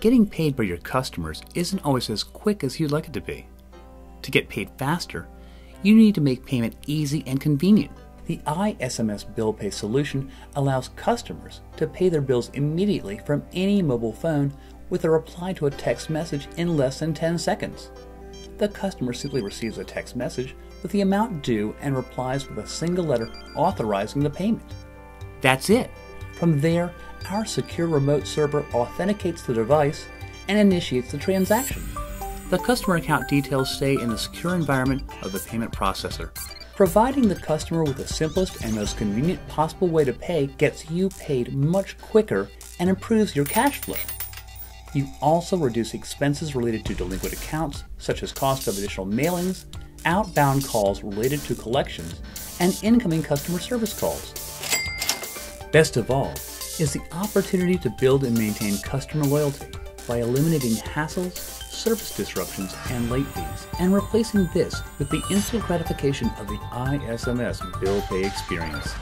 Getting paid by your customers isn't always as quick as you'd like it to be. To get paid faster, you need to make payment easy and convenient. The iSMS BillPay Solution allows customers to pay their bills immediately from any mobile phone with a reply to a text message in less than 10 seconds. The customer simply receives a text message with the amount due and replies with a single letter authorizing the payment. That's it. From there, our secure remote server authenticates the device and initiates the transaction. The customer account details stay in the secure environment of the payment processor. Providing the customer with the simplest and most convenient possible way to pay gets you paid much quicker and improves your cash flow. You also reduce expenses related to delinquent accounts, such as cost of additional mailings, outbound calls related to collections, and incoming customer service calls. Best of all is the opportunity to build and maintain customer loyalty by eliminating hassles, service disruptions, and late fees, and replacing this with the instant gratification of the iSMS bill pay experience.